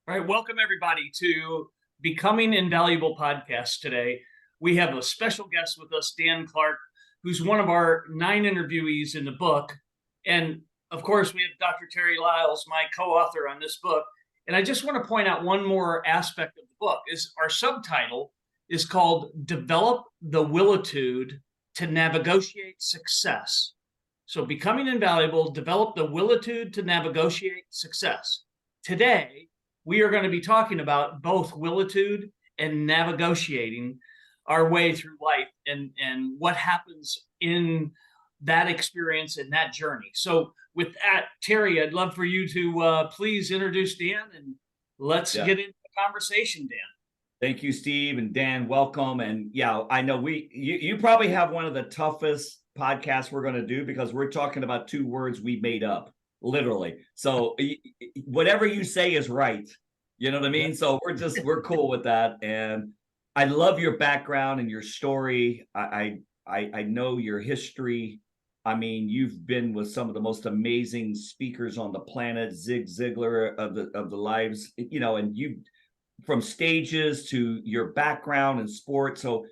All right, welcome everybody to Becoming Invaluable podcast today. We have a special guest with us, Dan Clark, who's one of our 9 interviewees in the book. And of course, we have Dr. Terry Lyles, my co-author on this book. And I just want to point out one more aspect of the book is our subtitle is called Develop the Willitude to Negotiate Success. So Becoming Invaluable, develop the willitude to negotiate success. Today, we are going to be talking about both willitude and negotiating our way through life and what happens in that experience and that journey. So with that, Terry, I'd love for you to please introduce Dan and let's get into the conversation, Dan. Thank you, Steve, and Dan, welcome. And yeah, I know you probably have one of the toughest podcasts we're going to do because we're talking about 2 words we made up. Literally. So whatever you say is right. You know what I mean? So we're cool with that. And I love your background and your story. I know your history. I mean, you've been with some of the most amazing speakers on the planet, Zig Ziglar of the lives, you know, and you from stages to your background in sports. So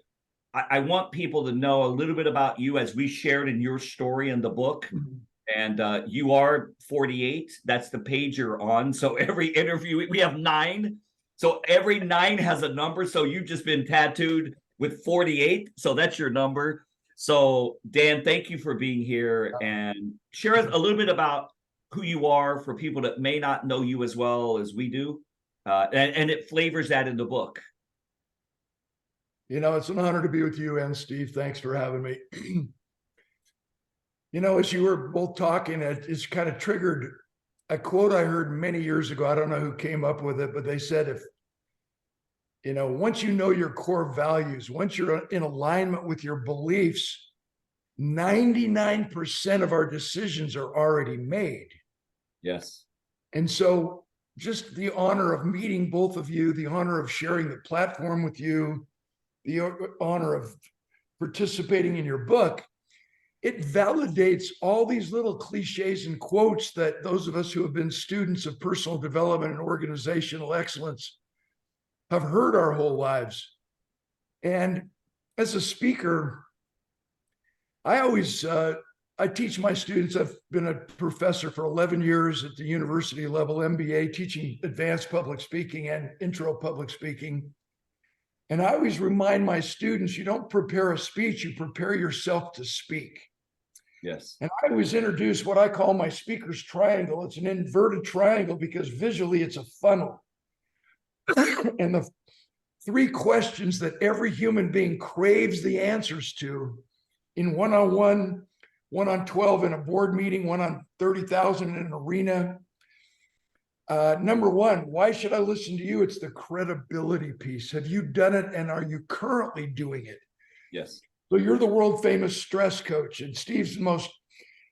I want people to know a little bit about you as we shared in your story in the book. Mm-hmm. And you are 48. That's the page you're on. So every interview, we have 9. So every 9 has a number. So you've just been tattooed with 48. So that's your number. So Dan, thank you for being here and share a little bit about who you are for people that may not know you as well as we do. And it flavors that in the book. You know, it's an honor to be with you and Steve. Thanks for having me. You know, as you were both talking, it's kind of triggered a quote I heard many years ago. I don't know who came up with it, but they said, once you know your core values, once you're in alignment with your beliefs, 99% of our decisions are already made. Yes. And so just the honor of meeting both of you, the honor of sharing the platform with you, the honor of participating in your book, it validates all these little cliches and quotes that those of us who have been students of personal development and organizational excellence have heard our whole lives. And as a speaker, I teach my students. I've been a professor for 11 years at the university level, MBA, teaching advanced public speaking and intro public speaking. And I always remind my students, you don't prepare a speech, you prepare yourself to speak. Yes. And I always introduce what I call my speaker's triangle. It's an inverted triangle because visually it's a funnel. And the 3 questions that every human being craves the answers to in one-on-1, 1-on-12 in a board meeting, 1-on-30,000 in an arena. Number 1, why should I listen to you? It's the credibility piece. Have you done it and are you currently doing it? Yes. So you're the world famous stress coach, and Steve's the most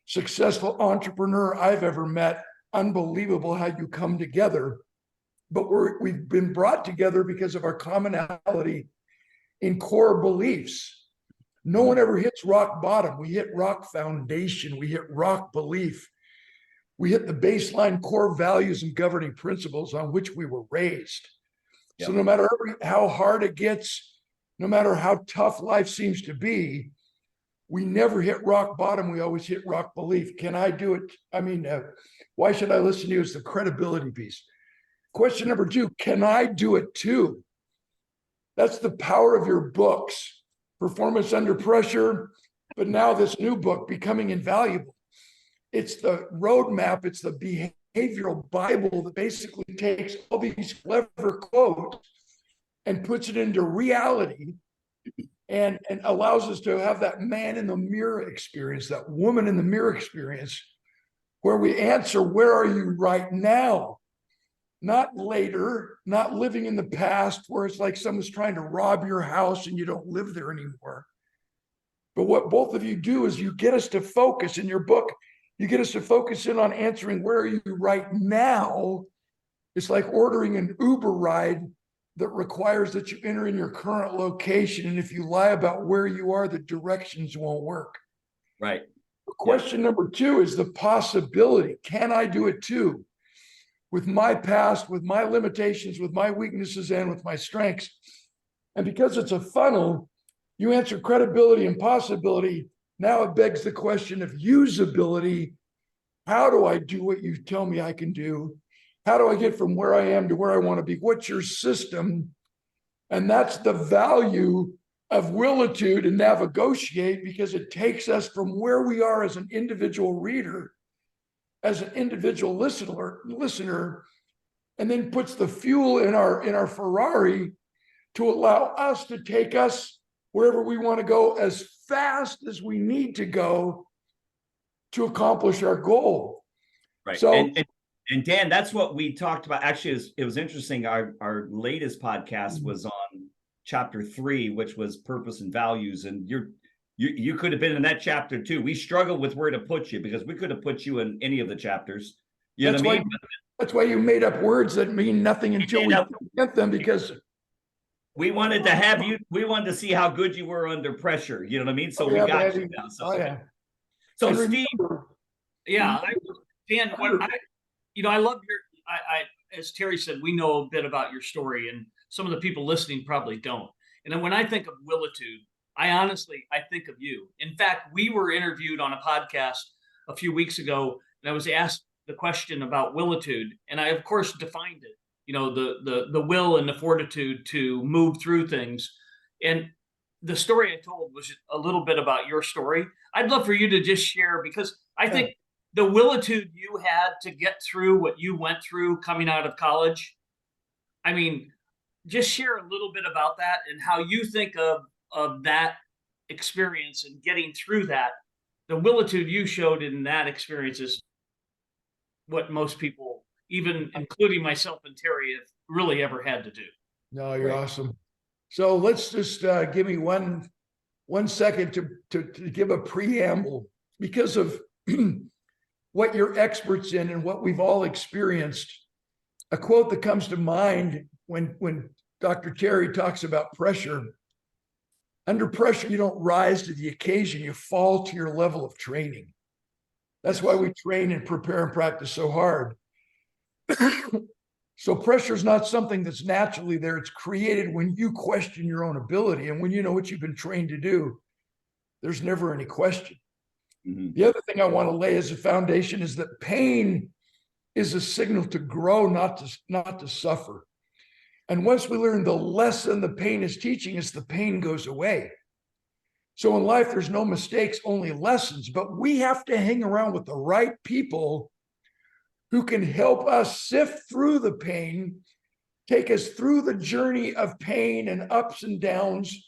successful entrepreneur I've ever met. Unbelievable how you come together. But we've been brought together because of our commonality in core beliefs. No one ever hits rock bottom. We hit rock foundation. We hit rock belief. We hit the baseline core values and governing principles on which we were raised. Yep. So no matter how hard it gets, no matter how tough life seems to be, we never hit rock bottom. We always hit rock belief. Can I do it? Why should I listen to you? It's the credibility piece. Question number 2, can I do it too? That's the power of your books, Performance Under Pressure, but now this new book, Becoming Invaluable. It's the roadmap. It's the behavioral Bible that basically takes all these clever quotes and puts it into reality and allows us to have that man in the mirror experience, that woman in the mirror experience, where we answer, where are you right now? Not later, not living in the past where it's like someone's trying to rob your house and you don't live there anymore. But what both of you do is you get us to focus in your book. You get us to focus in on answering, where are you right now? It's like ordering an Uber ride that requires that you enter in your current location. And if you lie about where you are, the directions won't work. Right. Question number 2 is the possibility. Can I do it too? with my past, with my limitations, with my weaknesses, and with my strengths. And because it's a funnel, you answer credibility and possibility. Now it begs the question of usability. How do I do what you tell me I can do? How do I get from where I am to where I want to be? What's your system? And that's the value of willitude and navigate, because it takes us from where we are as an individual reader, as an individual listener, and then puts the fuel in our Ferrari to allow us to take us wherever we want to go as fast as we need to go to accomplish our goal. Right. So, and Dan, that's what we talked about. Actually, it was interesting. Our latest podcast was on chapter 3, which was purpose and values. And you could have been in that chapter too. We struggled with where to put you, because we could have put you in any of the chapters. You know what I mean? That's why you made up words that mean nothing until we get them, because we wanted to have you. We wanted to see how good you were under pressure. You know what I mean? So we got you now. So Steve, Dan, I love as Terry said, we know a bit about your story, and some of the people listening probably don't. And then when I think of willitude, I think of you. In fact, we were interviewed on a podcast a few weeks ago, and I was asked the question about willitude, and I of course defined it. The will and the fortitude to move through things. And the story I told was a little bit about your story. I'd love for you to just share, because I think the willitude you had to get through what you went through coming out of college. I mean, just share a little bit about that and how you think of that experience and getting through that. The willitude you showed in that experience is what most people, even including myself and Terry, have really ever had to do. No, you're awesome. So let's just give me one second to give a preamble, because of what you're experts in and what we've all experienced. A quote that comes to mind when Dr. Terry talks about pressure: under pressure, you don't rise to the occasion, you fall to your level of training. That's why we train and prepare and practice so hard. So pressure is not something that's naturally there. It's created when you question your own ability. And when you know what you've been trained to do, there's never any question. Mm-hmm. The other thing I want to lay as a foundation is that pain is a signal to grow, not to suffer. And once we learn the lesson the pain is teaching us, the pain goes away. So in life, there's no mistakes, only lessons. But we have to hang around with the right people who can help us sift through the pain, take us through the journey of pain and ups and downs,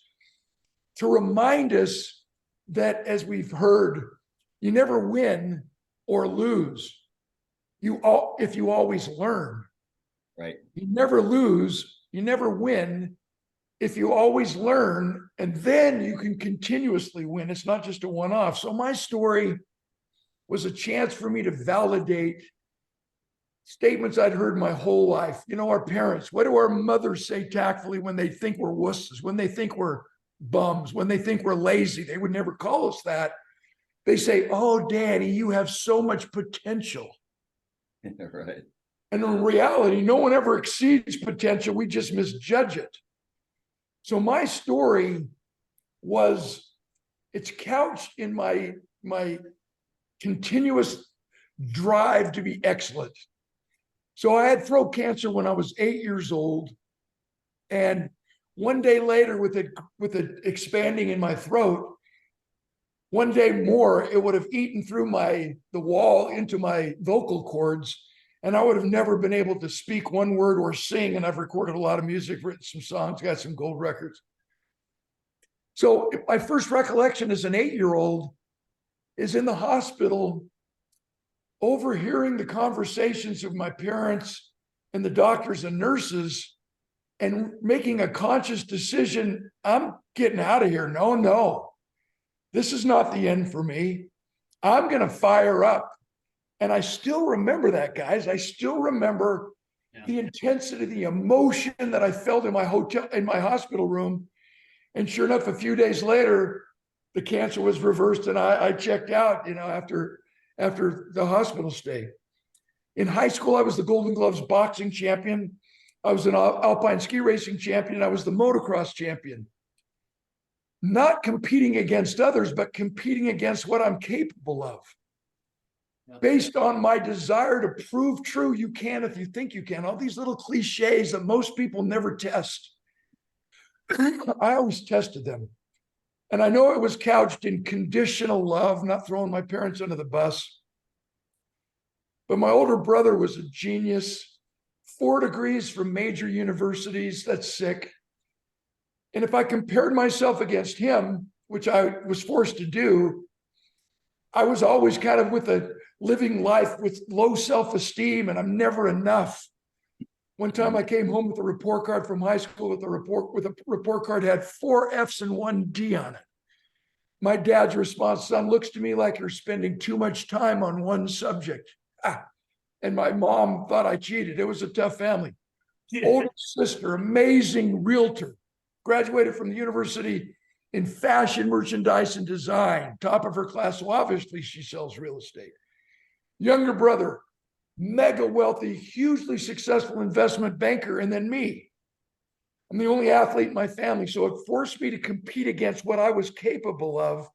to remind us that, as we've heard, you never win or lose. If you always learn. Right. You never lose, you never win if you always learn, and then you can continuously win. It's not just a one-off. So my story was a chance for me to validate statements I'd heard my whole life. Our parents, what do our mothers say tactfully when they think we're wusses, when they think we're bums, when they think we're lazy? They would never call us that. They say, "Oh, Daddy, you have so much potential." Right. And in reality, no one ever exceeds potential. We just misjudge it. So my story it's couched in my continuous drive to be excellent. So I had throat cancer when I was 8 years old. And one day later, with it expanding in my throat, one day more, it would have eaten through the wall into my vocal cords, and I would have never been able to speak one word or sing. And I've recorded a lot of music, written some songs, got some gold records. So my first recollection as an 8-year-old is in the hospital, overhearing the conversations of my parents and the doctors and nurses, and making a conscious decision: I'm getting out of here. No, this is not the end for me. I'm going to fire up. And I still remember that, guys. I still remember the intensity, the emotion that I felt in my hospital room. And sure enough, a few days later, the cancer was reversed, and I checked out, after the hospital stay. In high school, I was the Golden Gloves boxing champion. I was an alpine ski racing champion. I was the motocross champion. Not competing against others, but competing against what I'm capable of. Yeah. Based on my desire to prove true, you can if you think you can. All these little cliches that most people never test. I always tested them. And I know it was couched in conditional love, not throwing my parents under the bus. But my older brother was a genius, 4 degrees from major universities. That's sick. And if I compared myself against him, which I was forced to do, I was always kind of with a living life with low self-esteem, and I'm never enough. One time I came home with a report card from high school with a report card had 4 F's and 1 D on it. My dad's response, son, looks to me like you're spending too much time on one subject. And my mom thought I cheated. It was a tough family. Yeah. Older sister, amazing realtor, graduated from the university in fashion, merchandise, and design, top of her class. So obviously she sells real estate. Younger brother, mega wealthy, hugely successful investment banker, and then me. I'm the only athlete in my family, so it forced me to compete against what I was capable of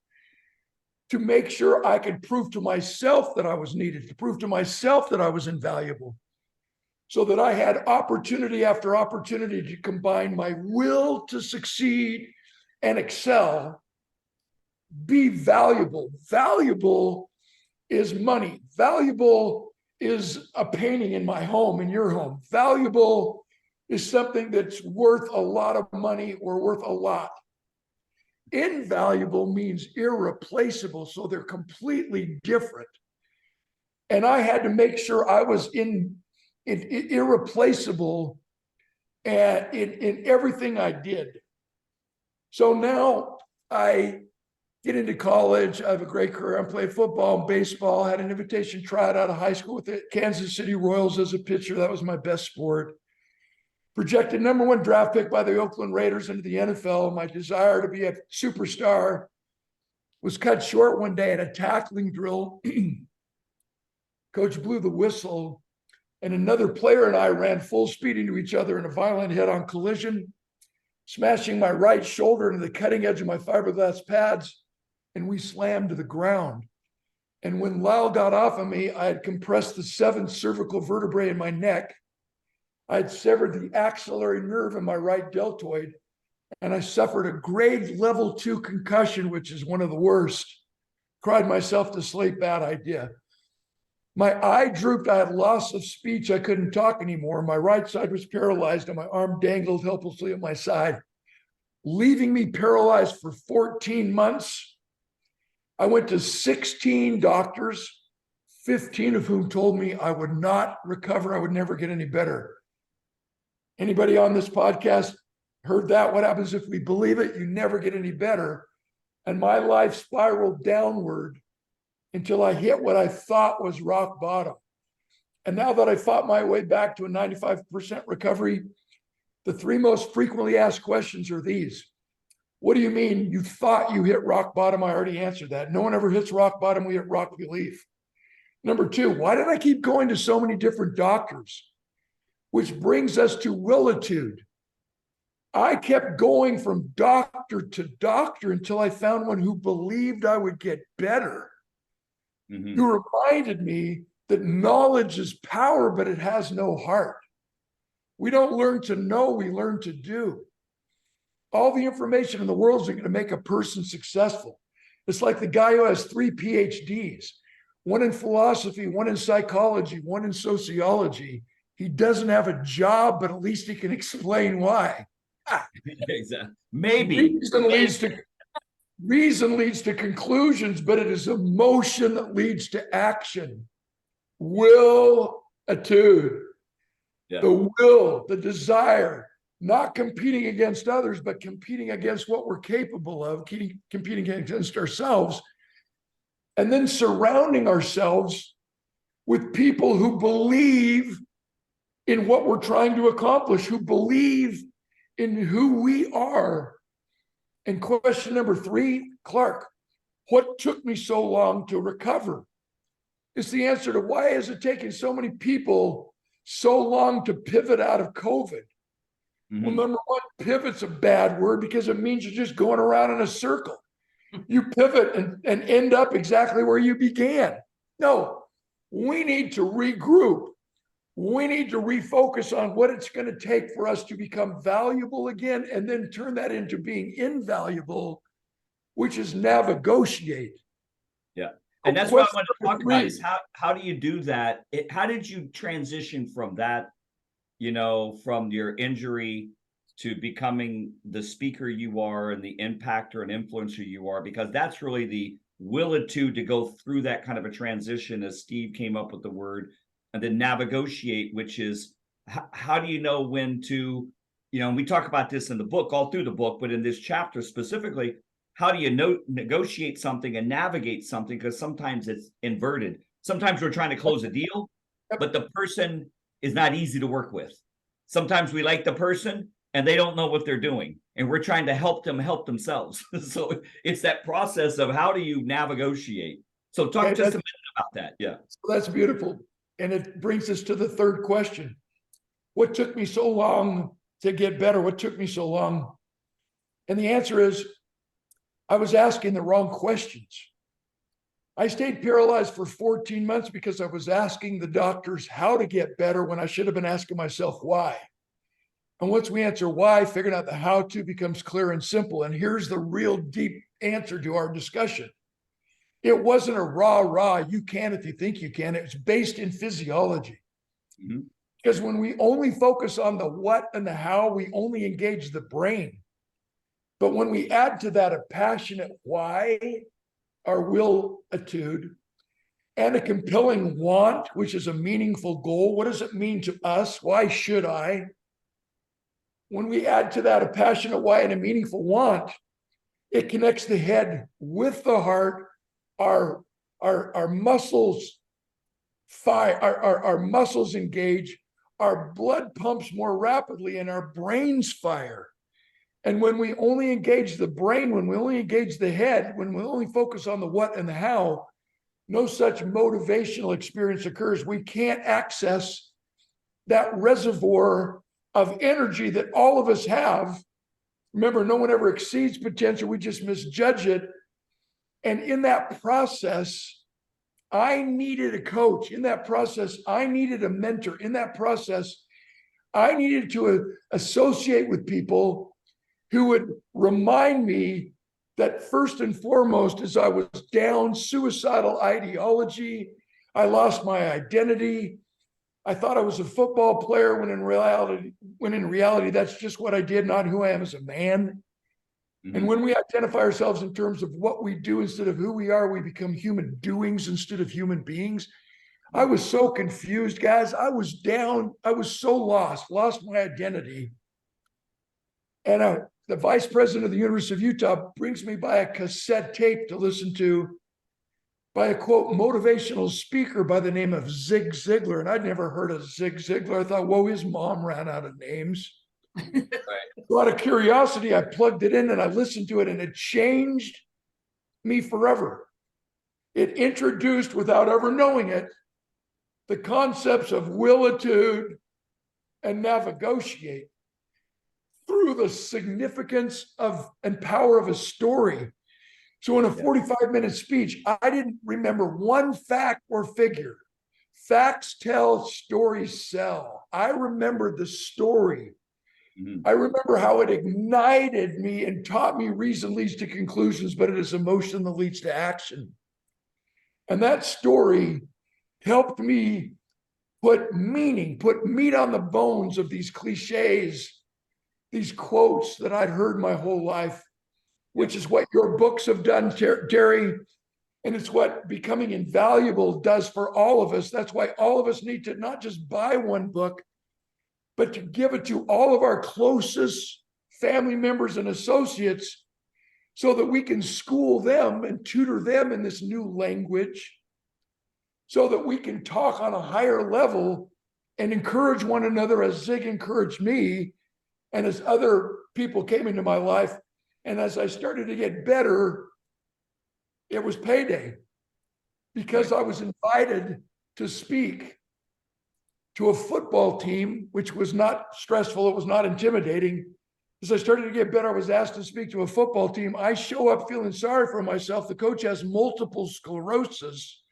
to make sure I could prove to myself that I was needed, to prove to myself that I was invaluable, so that I had opportunity after opportunity to combine my will to succeed and excel, be valuable. Valuable is money. Valuable is a painting in my home, in your home. Valuable is something that's worth a lot of money or worth a lot. Invaluable means irreplaceable, so they're completely different. And I had to make sure I was irreplaceable and in everything I did. So now I get into college. I have a great career. I'm playing football and baseball. Had an invitation tryout out of high school with the Kansas City Royals as a pitcher. That was my best sport. Projected #1 draft pick by the Oakland Raiders into the NFL. My desire to be a superstar was cut short one day at a tackling drill. Coach blew the whistle, and another player and I ran full speed into each other in a violent head-on collision, smashing my right shoulder into the cutting edge of my fiberglass pads, and we slammed to the ground. And when Lyle got off of me, I had compressed the 7th cervical vertebrae in my neck. I had severed the axillary nerve in my right deltoid, and I suffered a grade level 2 concussion, which is one of the worst. Cried myself to sleep, bad idea. My eye drooped. I had loss of speech. I couldn't talk anymore. My right side was paralyzed, and my arm dangled helplessly at my side, leaving me paralyzed for 14 months. I went to 16 doctors, 15 of whom told me I would not recover. I would never get any better. Anybody on this podcast heard that? What happens if we believe it? You never get any better. And my life spiraled downward until I hit what I thought was rock bottom. And now that I fought my way back to a 95% recovery, the 3 most frequently asked questions are these. What do you mean you thought you hit rock bottom? I already answered that. No one ever hits rock bottom. We hit rock relief. Number 2, why did I keep going to so many different doctors? Which brings us to willitude. I kept going from doctor to doctor until I found one who believed I would get better, who reminded me that knowledge is power, but it has no heart. We don't learn to know, we learn to do. All the information in the world isn't going to make a person successful. It's like the guy who has 3 PhDs, one in philosophy, one in psychology, one in sociology. He doesn't have a job, but at least he can explain why. Exactly. Maybe. Reason leads to conclusions, but it is emotion that leads to action. Will-itude. Yeah. The will, the desire, not competing against others, but competing against what we're capable of, competing against ourselves, and then surrounding ourselves with people who believe in what we're trying to accomplish, who believe in who we are. And question number 3, Clark, what took me so long to recover? It's the answer to why has it taken so many people so long to pivot out of COVID? Well, number one, pivot's a bad word because it means you're just going around in a circle. You pivot and end up exactly where you began. No, we need to regroup. We need to refocus on what it's going to take for us to become valuable again and then turn that into being invaluable, which is negotiate. Yeah. And that's what I want to talk about is how do you do that? How did you transition from that, from your injury to becoming the speaker you are and the impactor and influencer you are? Because that's really the willitude to go through that kind of a transition, as Steve came up with the word, and then negotiate, which is how do you know when to, and we talk about this in the book, all through the book, but in this chapter specifically, how do you negotiate something and navigate something? Because sometimes it's inverted. Sometimes we're trying to close a deal, but the person is not easy to work with. Sometimes we like the person and they don't know what they're doing, and we're trying to help them help themselves. So it's that process of how do you negotiate? So talk just a minute about that. Yeah. So that's beautiful. And it brings us to the third question. What took me so long to get better? What took me so long? And the answer is, I was asking the wrong questions. I stayed paralyzed for 14 months because I was asking the doctors how to get better when I should have been asking myself why. And once we answer why, figuring out the how to becomes clear and simple. And here's the real deep answer to our discussion. It wasn't a rah, you can if you think you can. It was based in physiology. Mm-hmm. Because when we only focus on the what and the how, we only engage the brain. But when we add to that a passionate why, our will-itude, and a compelling want, which is a meaningful goal, what does it mean to us? Why should I? When we add to that a passionate why and a meaningful want, it connects the head with the heart. Our muscles fire, our muscles engage, our blood pumps more rapidly, and our brains fire. And when we only engage the brain, when we only engage the head, when we only focus on the what and the how, no such motivational experience occurs. We can't access that reservoir of energy that all of us have. Remember, no one ever exceeds potential. We just misjudge it. And in that process, I needed a coach. In that process, I needed a mentor. In that process, I needed to associate with people who would remind me that first and foremost, as I was down suicidal ideology, I lost my identity. I thought I was a football player when in reality, that's just what I did, not who I am as a man. Mm-hmm. And when we identify ourselves in terms of what we do instead of who we are, we become human doings instead of human beings. I was so confused, guys. I was down. I was so lost my identity. And the vice president of the University of Utah brings me by a cassette tape to listen to by a, quote, motivational speaker by the name of Zig Ziglar. And I'd never heard of Zig Ziglar. I thought, whoa, his mom ran out of names. Right. So out of curiosity, I plugged it in and I listened to it, and it changed me forever. It introduced, without ever knowing it, the concepts of willitude and negotiate through the significance of and power of a story. So in a 45-minute speech, I didn't remember one fact or figure. Facts tell, stories sell. I remembered the story. Mm-hmm. I remember how it ignited me and taught me reason leads to conclusions, but it is emotion that leads to action. And that story helped me put meat on the bones of these cliches, these quotes that I'd heard my whole life, which is what your books have done, Terry. And it's what Becoming Invaluable does for all of us. That's why all of us need to not just buy one book, but to give it to all of our closest family members and associates so that we can school them and tutor them in this new language so that we can talk on a higher level and encourage one another as Zig encouraged me and as other people came into my life. And as I started to get better, it was payday because I was invited to speak to a football team, which was not stressful. It was not intimidating. As I started to get better, I was asked to speak to a football team. I show up feeling sorry for myself. The coach has multiple sclerosis.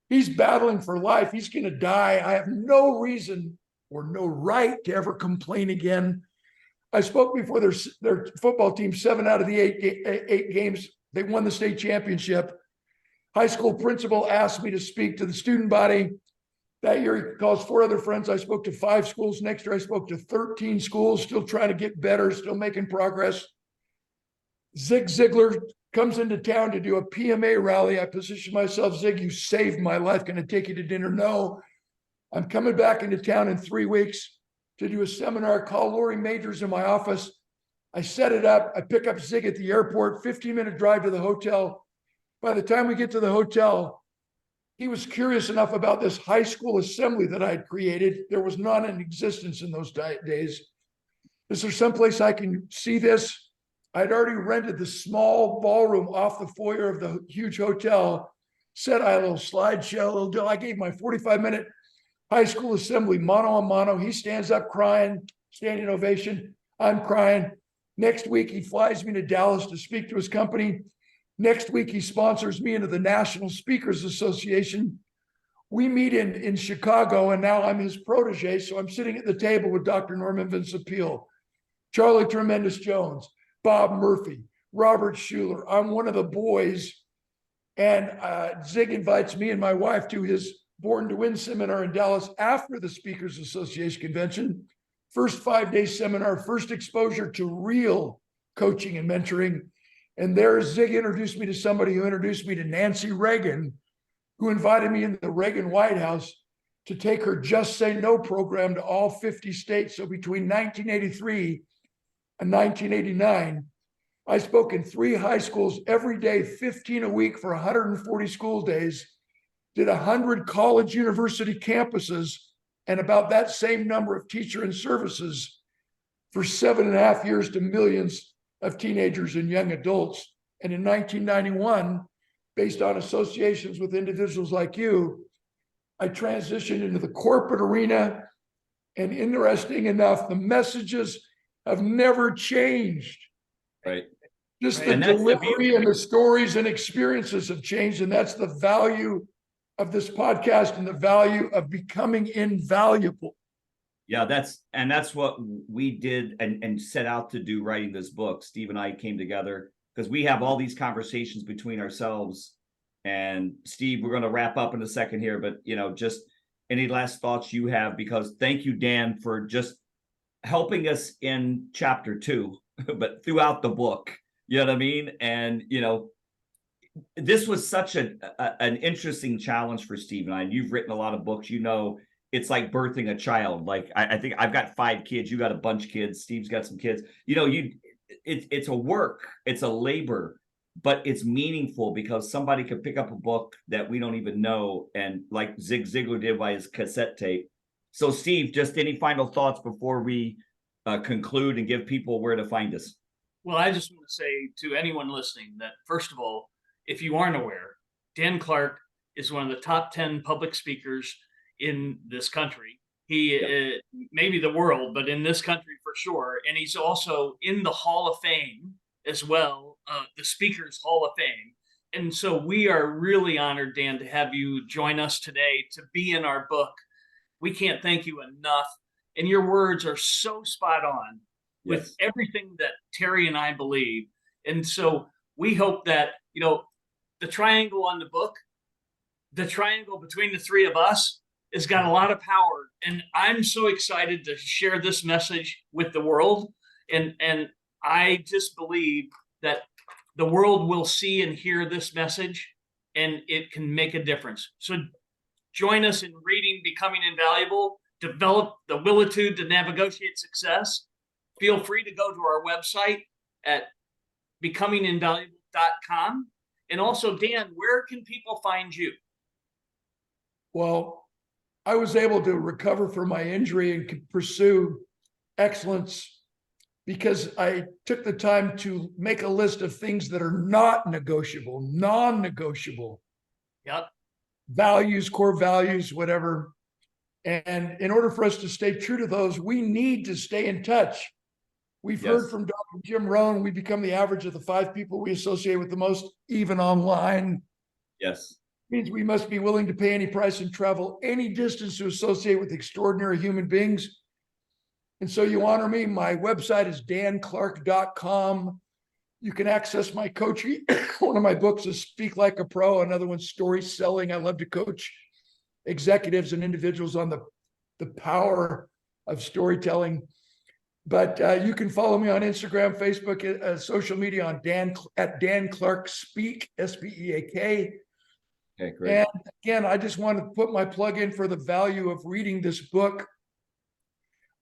He's battling for life. He's going to die. I have no reason or no right to ever complain again. I spoke before their football team, 7 out of the 8 games. They won the state championship. High school principal asked me to speak to the student body. That year, he calls 4 other friends. I spoke to 5 schools. Next year, I spoke to 13 schools, still trying to get better, still making progress. Zig Ziglar comes into town to do a PMA rally. I position myself, Zig, you saved my life. Going to take you to dinner? No. I'm coming back into town in 3 weeks to do a seminar. Call Lori Majors in my office. I set it up. I pick up Zig at the airport, 15-minute drive to the hotel. By the time we get to the hotel, he was curious enough about this high school assembly that I had created. There was none in existence in those days. Is there someplace I can see this? I'd already rented the small ballroom off the foyer of the huge hotel. Said I had a little slideshow, a little deal. I gave my 45-minute high school assembly, mano a mano. He stands up crying, standing ovation. I'm crying. Next week, he flies me to Dallas to speak to his company. Next week, he sponsors me into the National Speakers Association. We meet in Chicago, and now I'm his protege. So I'm sitting at the table with Dr. Norman Vincent Peale, Charlie Tremendous Jones, Bob Murphy, Robert Schuller. I'm one of the boys. And Zig invites me and my wife to his Born to Win seminar in Dallas after the Speakers Association convention. First 5-day seminar, first exposure to real coaching and mentoring. And there Zig introduced me to somebody who introduced me to Nancy Reagan, who invited me in the Reagan White House to take her Just Say No program to all 50 states. So between 1983 and 1989, I spoke in 3 high schools every day, 15 a week for 140 school days, did 100 college university campuses, and about that same number of teacher and services for 7.5 years to millions of teenagers and young adults. And in 1991, based on associations with individuals like you, I transitioned into the corporate arena. And interesting enough, the messages have never changed. Right. Just Right. the delivery and the stories and experiences have changed. And that's the value of this podcast and the value of becoming invaluable. Yeah, that's what we did and set out to do writing this book. Steve and I came together because we have all these conversations between ourselves. And Steve, we're going to wrap up in a second here, but just any last thoughts you have, because thank you, Dan, for just helping us in chapter 2, but throughout the book, you know what I mean? And, this was such an interesting challenge for Steve and I. You've written a lot of books, it's like birthing a child. Like I think I've got 5 kids. You got a bunch of kids. Steve's got some kids. It's a work. It's a labor, but it's meaningful because somebody could pick up a book that we don't even know, and like Zig Ziglar did by his cassette tape. So, Steve, just any final thoughts before we conclude and give people where to find us? Well, I just want to say to anyone listening that, first of all, if you aren't aware, Dan Clark is one of the top 10 public speakers in this country. He maybe the world, but in this country for sure. And he's also in the Hall of Fame as well, the Speakers Hall of Fame. And so we are really honored, Dan, to have you join us today to be in our book. We can't thank you enough. And your words are so spot on with everything that Terry and I believe. And so we hope that, the triangle on the book, the triangle between the 3 of us, has got a lot of power. And I'm so excited to share this message with the world. And I just believe that the world will see and hear this message, and it can make a difference. So join us in reading Becoming Invaluable, develop the willitude to negotiate success. Feel free to go to our website at becominginvaluable.com. And also, Dan, where can people find you? Well, I was able to recover from my injury and could pursue excellence because I took the time to make a list of things that are not negotiable, non-negotiable. Yep. values, core values, whatever. And in order for us to stay true to those, we need to stay in touch. We've heard from Dr. Jim Rohn, we become the average of the 5 people we associate with the most, even online. Yes. Means we must be willing to pay any price and travel any distance to associate with extraordinary human beings. And so you honor me. My website is danclark.com. You can access my coaching. One of my books is Speak Like a Pro. Another one's Story Selling. I love to coach executives and individuals on the power of storytelling. But you can follow me on Instagram, Facebook, social media on Dan Clark Speak, SPEAK. Okay, great. And again, I just want to put my plug in for the value of reading this book.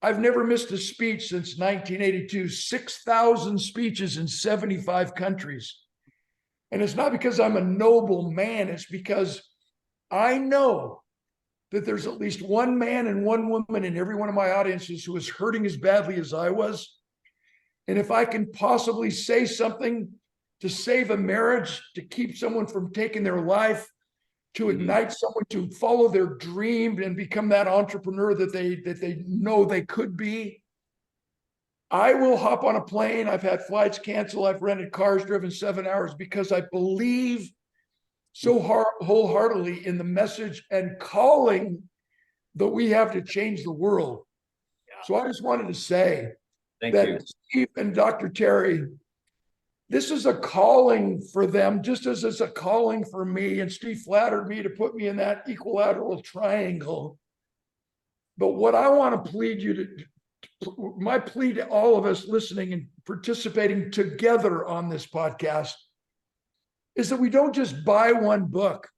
I've never missed a speech since 1982, 6,000 speeches in 75 countries. And it's not because I'm a noble man, it's because I know that there's at least one man and one woman in every one of my audiences who is hurting as badly as I was. And if I can possibly say something to save a marriage, to keep someone from taking their life, to ignite someone to follow their dream and become that entrepreneur that they know they could be, I will hop on a plane. I've had flights canceled. I've rented cars, driven 7 hours because I believe so wholeheartedly in the message and calling that we have to change the world. So I just wanted to say that Steve and Dr. Terry, this is a calling for them, just as it's a calling for me. And Steve flattered me to put me in that equilateral triangle. But what I want to plead you to, my plea to all of us listening and participating together on this podcast, is that we don't just buy one book.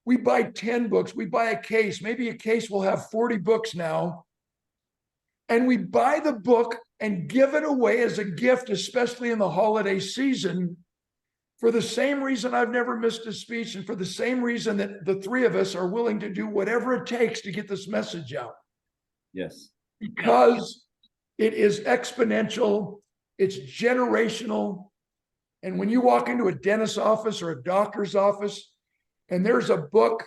We buy 10 books. We buy a case. Maybe a case will have 40 books now. And we buy the book and give it away as a gift, especially in the holiday season, for the same reason I've never missed a speech and for the same reason that the 3 of us are willing to do whatever it takes to get this message out. Yes. Because it is exponential, it's generational. And when you walk into a dentist's office or a doctor's office and there's a book,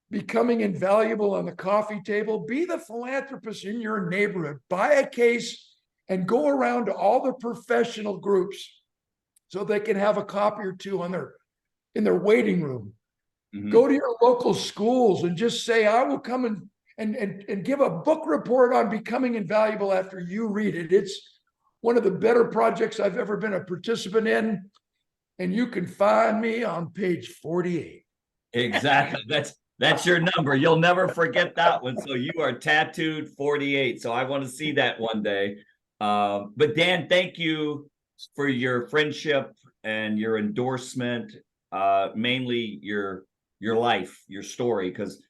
Becoming Invaluable, on the coffee table, be the philanthropist in your neighborhood, buy a case and go around to all the professional groups so they can have a copy or two in their waiting room. Go to your local schools and just say, I will come and give a book report on Becoming Invaluable after you read it. It's one of the better projects I've ever been a participant in. And you can find me on page 48. Exactly. That's your number. You'll never forget that one. So you are tattooed 48. So I want to see that one day. But Dan, thank you for your friendship and your endorsement, mainly your life, your story, because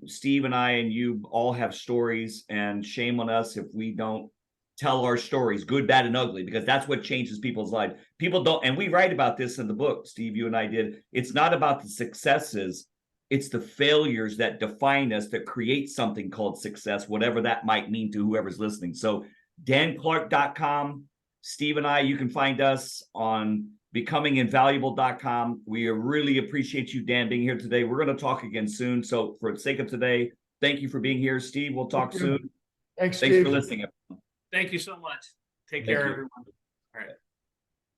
Steve and I and you all have stories, and shame on us if we don't tell our stories, good, bad, and ugly, because that's what changes people's lives. People don't, and we write about this in the book, Steve, you and I did. It's not about the successes. It's the failures that define us, that create something called success, whatever that might mean to whoever's listening. So danclark.com, Steve and I, you can find us on becominginvaluable.com. We really appreciate you, Dan, being here today. We're going to talk again soon. So for the sake of today, thank you for being here, Steve. We'll talk soon. Thanks, Thanks Steve. for listening, everyone. Thank you so much. Take care, everyone. All right.